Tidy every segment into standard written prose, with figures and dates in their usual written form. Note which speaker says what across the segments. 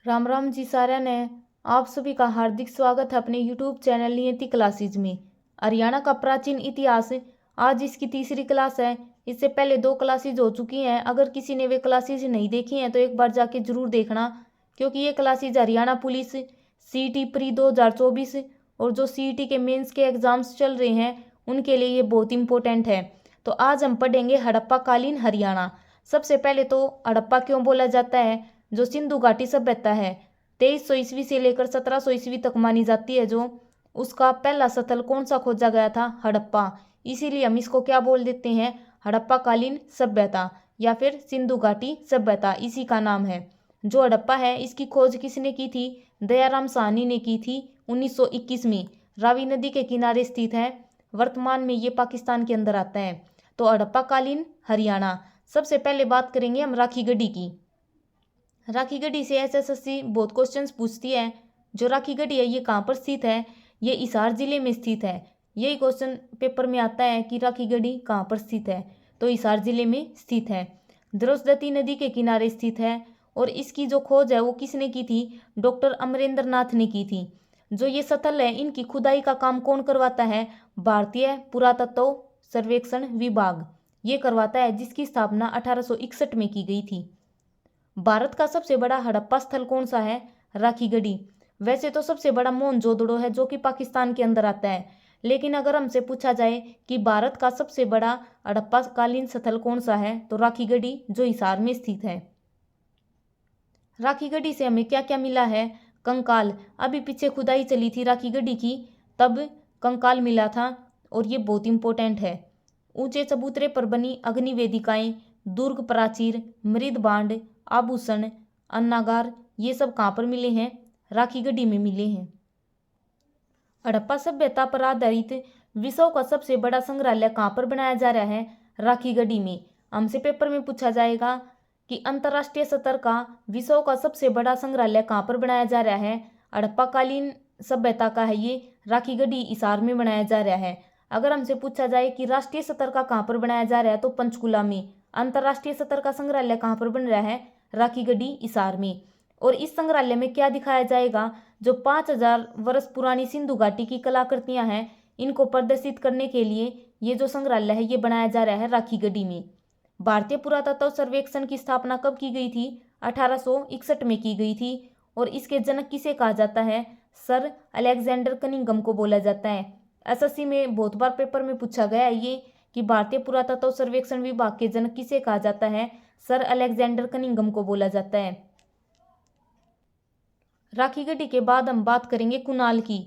Speaker 1: राम राम जी सारा ने। आप सभी का हार्दिक स्वागत है अपने YouTube चैनल नियति क्लासेज में। हरियाणा का प्राचीन इतिहास आज इसकी तीसरी क्लास है। इससे पहले 2 क्लासेज हो चुकी हैं। अगर किसी ने वे क्लासेज नहीं देखी हैं तो एक बार जाके जरूर देखना, क्योंकि ये classes Haryana police CET pre 2024 और जो CET के मेंस के एग्जाम्स चल रहे हैं उनके लिए ये बहुत इंपॉर्टेंट है। तो आज हम पढ़ेंगे हड़प्पा कालीन हरियाणा। सबसे पहले तो हड़प्पा क्यों बोला जाता है? जो सिंधु घाटी सभ्यता है 2300 ईस्वी से लेकर 1700 ईस्वी तक मानी जाती है, जो उसका पहला स्थल कौन सा खोजा गया था? हड़प्पा। इसीलिए हम इसको क्या बोल देते हैं? हड़प्पा कालीन सभ्यता या फिर सिंधु घाटी सभ्यता, इसी का नाम है। जो हड़प्पा है इसकी खोज किसने की थी? दयाराम साहनी ने की थी 1921 में। रावी नदी के किनारे स्थित है। वर्तमान में ये पाकिस्तान के अंदर आता है। तो हड़प्पा कालीन हरियाणा। सबसे पहले बात करेंगे हम राखी गढ़ी की। राखी गढ़ी से SSSC बहुत क्वेश्चंस पूछती है। जो राखी गढ़ी है ये कहाँ पर स्थित है? ये हिसार जिले में स्थित है। यही क्वेश्चन पेपर में आता है कि राखी गढ़ी कहाँ पर स्थित है, तो हिसार जिले में स्थित है। द्रोसदती नदी के किनारे स्थित है। और इसकी जो खोज है वो किसने की थी? डॉक्टर अमरेंद्र नाथ ने की थी। जो ये स्थल है इनकी खुदाई का काम कौन करवाता है? भारतीय पुरातत्व सर्वेक्षण विभाग ये करवाता है, जिसकी स्थापना 1861 में की गई थी। भारत का सबसे बड़ा हड़प्पा स्थल कौन सा है? राखी गढ़ी। वैसे तो सबसे बड़ा मोहनजोदड़ो है जो कि पाकिस्तान के अंदर आता है, लेकिन अगर हमसे पूछा जाए कि भारत का सबसे बड़ा हड़प्पा कालीन स्थल कौन सा है, तो राखी गढ़ी जो हिसार में स्थित है। राखी गढ़ी से हमें क्या क्या मिला है? कंकाल। अभी पीछे खुदाई चली थी राखी गढ़ी की, तब कंकाल मिला था और ये बहुत इंपॉर्टेंट है। ऊंचे चबूतरे पर बनी अग्नि वेदिकाएं, दुर्ग प्राचीर, मृद बांड, आभूषण, अन्नागार, ये सब कहाँ पर मिले हैं? राखी गढ़ी में मिले हैं। हड़प्पा सभ्यता पर आधारित विश्व का सबसे बड़ा संग्रहालय कहाँ पर बनाया जा रहा है? राखी गढ़ी में। हमसे पेपर में पूछा जाएगा कि अंतर्राष्ट्रीय स्तर का विश्व का सबसे बड़ा संग्रहालय कहाँ पर बनाया जा रहा है? हड़प्पा कालीन सभ्यता का है ये, राखी गढ़ी हिसार में बनाया जा रहा है। अगर हमसे पूछा जाए कि राष्ट्रीय स्तर का कहाँ पर बनाया जा रहा है, तो पंचकुला में। अंतर्राष्ट्रीय स्तर का संग्रहालय कहाँ पर बन रहा है? राखी गढ़ी हिसार में। और इस संग्रहालय में क्या दिखाया जाएगा? जो 5000 वर्ष पुरानी सिंधु घाटी की कलाकृतियां हैं इनको प्रदर्शित करने के लिए ये जो संग्रहालय है ये बनाया जा रहा है राखी गढ़ी में। भारतीय पुरातत्व सर्वेक्षण की स्थापना कब की गई थी? 1861 में की गई थी। और इसके जनक किसे कहा जाता है? सर अलेक्जेंडर कनिंघम को बोला जाता है। SSC में बहुत बार पेपर में पूछा गया है ये कि भारतीय पुरातत्व सर्वेक्षण विभाग के जनक किसे कहा जाता है? सर अलेक्जेंडर कनिंघम को बोला जाता है। राखी गढ़ी के बाद हम बात करेंगे कुनाल की।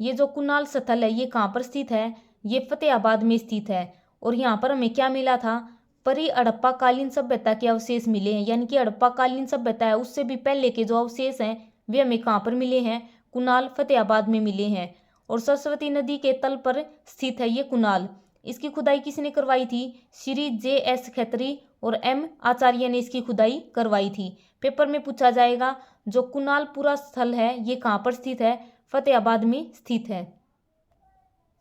Speaker 1: ये जो कुनाल स्थल है ये कहाँ पर स्थित है? ये फतेहाबाद में स्थित है। और यहाँ पर हमें क्या मिला था? परी हड़प्पा कालीन सभ्यता के अवशेष मिले हैं, यानी कि हड़प्पा कालीन सभ्यता है उससे भी पहले के जो अवशेष हैं वे हमें कहाँ पर मिले हैं? कुनाल फतेहाबाद में मिले हैं। और सरस्वती नदी के तल पर स्थित है ये कुनाल। इसकी खुदाई किसने करवाई थी? श्री JS खत्री और M आचार्य ने इसकी खुदाई करवाई थी। पेपर में पूछा जाएगा जो कुनाल पूरा स्थल है ये कहाँ पर स्थित है? फतेहाबाद में स्थित है।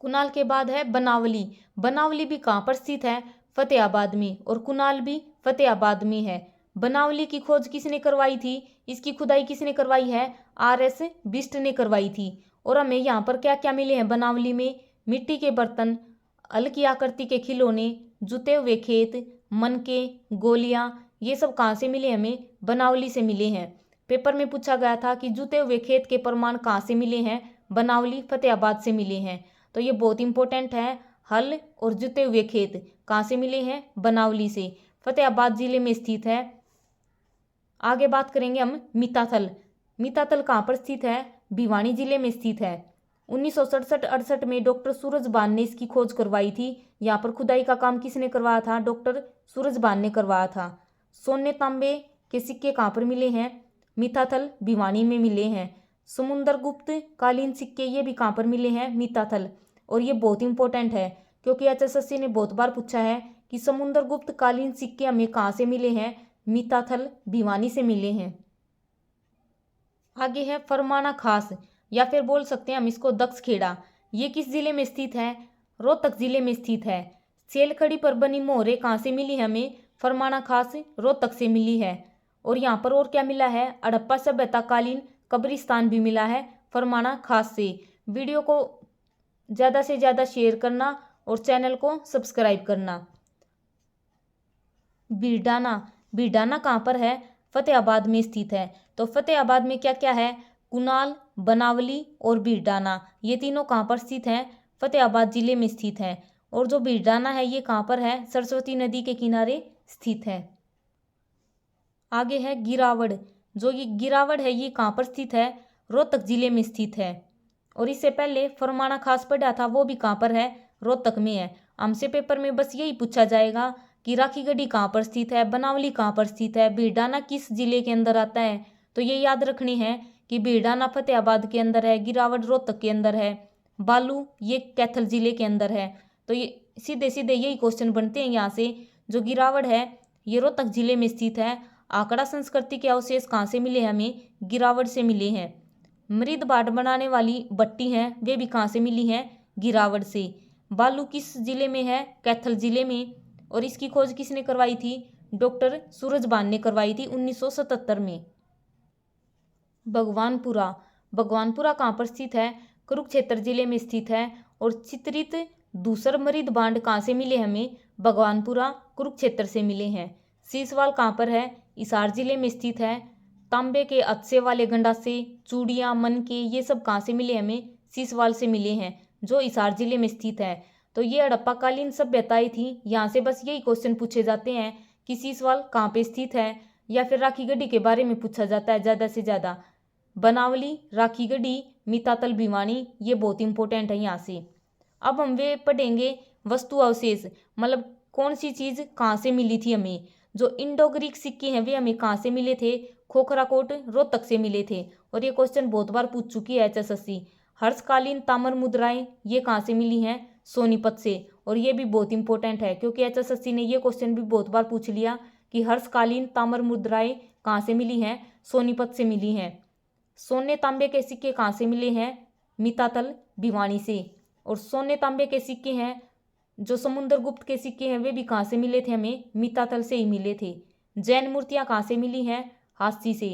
Speaker 1: कुनाल के बाद है बनावली। बनावली भी कहाँ पर स्थित है? फतेहाबाद में। और कुनाल भी फतेहाबाद में है। बनावली की खोज किसने करवाई थी? इसकी खुदाई किसने करवाई है? RS बिष्ट ने करवाई थी। और हमें यहाँ पर क्या क्या मिले हैं बनावली में? मिट्टी के बर्तन, हल्की आकृति के खिलौने, जुते हुए खेत, मनके, गोलियां, ये सब कहाँ से मिले? हमें बनावली से मिले हैं। पेपर में पूछा गया था कि जुते हुए खेत के प्रमाण कहाँ से मिले हैं? बनावली फतेहाबाद से मिले हैं। तो ये बहुत इंपॉर्टेंट है। हल और जुते हुए खेत कहाँ से मिले हैं? बनावली से। फतेहाबाद जिले में स्थित है। आगे बात करेंगे हम मिताथल। मिताथल कहाँ पर स्थित है? भिवानी जिले में स्थित है। 1967-68 में डॉक्टर सूरजभान ने इसकी खोज करवाई थी। यहाँ पर खुदाई का काम किसने करवाया था? डॉक्टर सूरजभान ने करवाया था। सोने तांबे के सिक्के कहाँ पर मिले हैं? मिताथल भिवानी में मिले हैं। समुद्रगुप्त कालीन सिक्के ये भी कहाँ पर मिले हैं? मिताथल। और ये बहुत इंपॉर्टेंट है क्योंकि HSSC ने बहुत बार पूछा है कि समुद्रगुप्त कालीन सिक्के हमें कहाँ से मिले हैं? मिताथल भिवानी से मिले हैं। आगे है फरमाना खास, या फिर बोल सकते हैं हम इसको दक्षखेड़ा। ये किस जिले में स्थित है? रोहतक जिले में स्थित है। सेलखड़ी पर बनी मोहरें कहाँ से मिली हमें? फरमाना खास रोहतक से मिली है। और यहाँ पर और क्या मिला है, हड़प्पा सभ्यता कालीन कब्रिस्तान भी मिला है फरमाना खास से। वीडियो को ज़्यादा से ज़्यादा शेयर करना और चैनल को सब्सक्राइब करना। बीरडाना, बीरडाना कहाँ पर है, फतेहाबाद में स्थित है। तो फतेहाबाद में क्या क्या है, कुनाल, बनावली और बीरडाना, ये तीनों कहाँ पर स्थित हैं, फतेहाबाद जिले में स्थित है। और जो बीरडाना है ये कहाँ पर है, सरस्वती नदी के किनारे स्थित है। आगे है गिरावड़, जो ये गिरावड़ है ये कहाँ पर स्थित है, रोहतक जिले में स्थित है। और इससे पहले फरमाना खास पढ़ा था, वो भी कहाँ पर है, रोहतक में है। हमसे पेपर में बस यही पूछा जाएगा कि राखीगढ़ी कहाँ पर स्थित है, बनावली कहाँ पर स्थित है, बीरडाना किस जिले के अंदर आता है। तो ये याद रखनी है कि बीरडाना फतेहाबाद के अंदर है, गिरावड़ रोहतक के अंदर है, बालू ये कैथल जिले के अंदर है। तो ये सीधे सीधे यही क्वेश्चन बनते हैं यहाँ से। जो गिरावड़ है ये रोहतक जिले में स्थित है। आंकड़ा संस्कृति के अवशेष कहाँ से मिले हैं, हमें गिरावड़ से मिले हैं। मृद बाट बनाने वाली भट्टी हैं वे भी कहाँ से मिली हैं, गिरावड़ से। बालू किस जिले में है, कैथल जिले में। और इसकी खोज किसने करवाई थी, डॉक्टर सूरजभान ने करवाई थी 1977 में। भगवानपुरा, भगवानपुरा कहाँ पर स्थित है, कुरुक्षेत्र जिले में स्थित है। और चित्रित दूसर मृद बांड कहाँ से मिले हमें, भगवानपुरा कुरुक्षेत्र से मिले हैं। सीसवाल कहाँ पर है, हिसार जिले में स्थित है। तांबे के अच्छे वाले गंडासे, चूड़ियाँ, मन के, ये सब कहाँ से मिले हमें, सीसवाल से मिले हैं जो हिसार जिले में स्थित है। तो ये हड़प्पाकालीन सभ्यताएं थी। यहाँ से बस यही क्वेश्चन पूछे जाते हैं कि सीसवाल कहाँ पे स्थित है, या फिर राखीगढ़ी के बारे में पूछा जाता है ज़्यादा से ज़्यादा। बनावली, राखीगढ़ी, मितातल, भिवानी, ये बहुत इंपॉर्टेंट है यहाँ से। अब हम वे पढ़ेंगे वस्तु अवशेष, मतलब कौन सी चीज़ कहाँ से मिली थी हमें। जो इंडो ग्रीक सिक्के हैं वे हमें कहाँ से मिले थे, खोखराकोट रोहतक से मिले थे। और ये क्वेश्चन बहुत बार पूछ चुकी है HSSC। हर्षकालीन ताम्र मुद्राएं ये कहाँ से मिली हैं, सोनीपत से। और ये भी बहुत इंपॉर्टेंट है क्योंकि HSSC ने ये क्वेश्चन भी बहुत बार पूछ लिया कि हर्षकालीन ताम्र मुद्राएं कहाँ से मिली हैं, सोनीपत से मिली हैं। सोने तांबे के सिक्के कहाँ से मिले हैं, मितातल, भिवानी से। और सोने तांबे के सिक्के हैं, जो समुद्रगुप्त के सिक्के हैं वे भी कहाँ से मिले थे हमें, मितातल से ही मिले थे। जैन मूर्तियाँ कहाँ से मिली हैं, हास्ती से।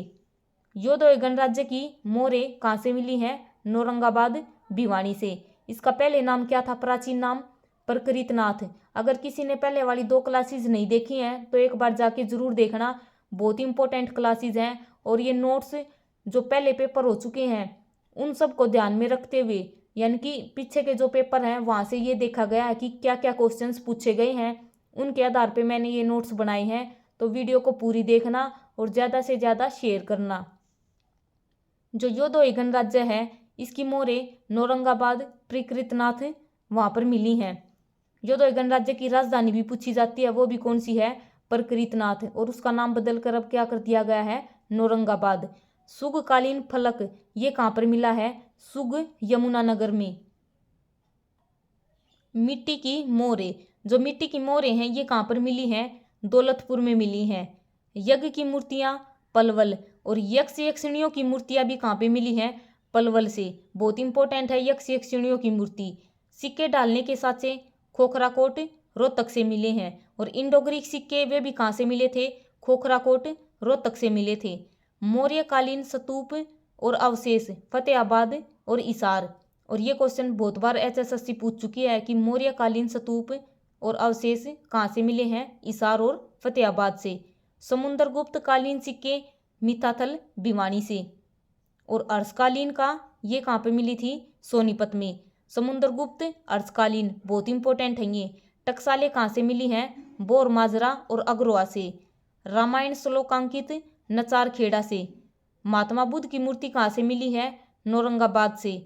Speaker 1: योधोय गणराज्य की मोहरें कहाँ से मिली हैं, नौरंगाबाद, भिवानी से। इसका पहले नाम क्या था, प्राचीन नाम प्रकृतनाथ। अगर किसी ने पहले वाली 2 क्लासेज नहीं देखी हैं तो एक बार जाके जरूर देखना, बहुत इंपॉर्टेंट क्लासेज हैं। और ये नोट्स जो पहले पेपर हो चुके हैं उन सब को ध्यान में रखते हुए, यानी कि पीछे के जो पेपर हैं वहाँ से ये देखा गया है कि क्या क्या क्वेश्चंस पूछे गए हैं, उनके आधार पे मैंने ये नोट्स बनाए हैं। तो वीडियो को पूरी देखना और ज़्यादा से ज़्यादा शेयर करना। जो योधोय गणराज्य है इसकी मोहरें नौरंगाबाद, प्रकृतनाथ वहाँ पर मिली हैं। योधोय गणराज्य की राजधानी भी पूछी जाती है, वो भी कौन सी है, प्रकृतनाथ। और उसका नाम बदल कर अब क्या कर दिया गया है, नौरंगाबाद। सुगकालीन फलक ये कहाँ पर मिला है, सुग यमुनानगर में। मिट्टी की मोहरें, जो मिट्टी की मोहरें हैं ये कहाँ पर मिली हैं, दौलतपुर में मिली हैं। यज्ञ की मूर्तियाँ पलवल। और यक्ष यक्षिणियों की मूर्तियाँ भी कहाँ पे मिली हैं, पलवल से। बहुत इंपॉर्टेंट है यक्ष यक्षिणियों की मूर्ति। सिक्के डालने के साथ से खोखराकोट रोहतक से मिले हैं। और इंडो ग्रीक सिक्के वे भी कहाँ से मिले थे, खोखराकोट रोहतक से मिले थे। मौर्यकालीन स्तूप और अवशेष फतेहाबाद और हिसार। और ये क्वेश्चन बहुत बार HSSC पूछ चुकी है कि मौर्यकालीन स्तूप और अवशेष कहाँ से मिले हैं, हिसार और फतेहाबाद से। समुद्रगुप्त कालीन सिक्के मिताथल, भिवानी से। और अर्धकालीन का ये कहाँ पे मिली थी, सोनीपत में। समुद्रगुप्त अर्धकालीन बहुत इंपॉर्टेंट है ये। टकसालें कहाँ से मिली हैं, बोर माजरा और अग्रवा से। रामायण श्लोकांकित नचार खेड़ा से। महात्मा बुद्ध की मूर्ति कहाँ से मिली है, नौरंगाबाद से।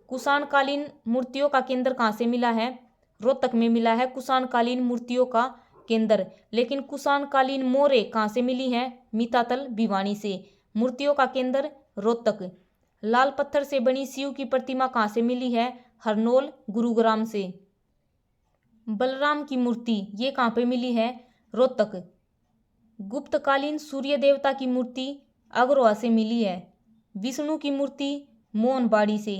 Speaker 1: कुषाणकालीन मूर्तियों का केंद्र कहाँ से मिला है, रोहतक में मिला है कुषाणकालीन मूर्तियों का केंद्र। लेकिन कुषाणकालीन मोहरें कहाँ से मिली हैं, मितातल, भिवानी से। मूर्तियों का केंद्र रोहतक। लाल पत्थर से बनी शिव की प्रतिमा कहाँ से मिली है, हरनौल, गुरुग्राम से। बलराम की मूर्ति ये कहाँ पे मिली है, रोहतक। गुप्तकालीन सूर्य देवता की मूर्ति अग्रवा से मिली है। विष्णु की मूर्ति मोहनबाड़ी से।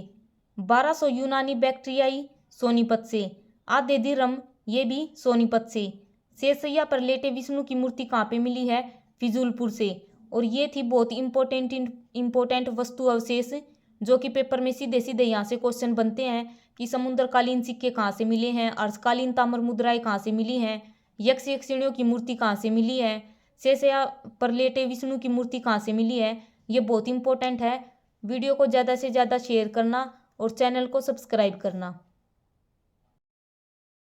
Speaker 1: 1200 यूनानी बैक्टीरियाई सोनीपत से। आधे दिरम ये भी सोनीपत से। शेषैया पर लेटे विष्णु की मूर्ति कहाँ पे मिली है, फिजूलपुर से। और ये थी बहुत इम्पोर्टेंट वस्तु अवशेष, जो कि पेपर में सीधे सीधे यहाँ से क्वेश्चन बनते हैं कि समुद्रकालीन सिक्के कहाँ से मिले हैं, अर्धकालीन ताम्र मुद्राएं कहाँ से मिली हैं, यक्ष यक्षिणियों की मूर्ति कहाँ से मिली है, शेषया पर लेटे विष्णु की मूर्ति कहाँ से मिली है। ये बहुत इंपॉर्टेंट है। वीडियो को ज़्यादा से ज़्यादा शेयर करना और चैनल को सब्सक्राइब करना।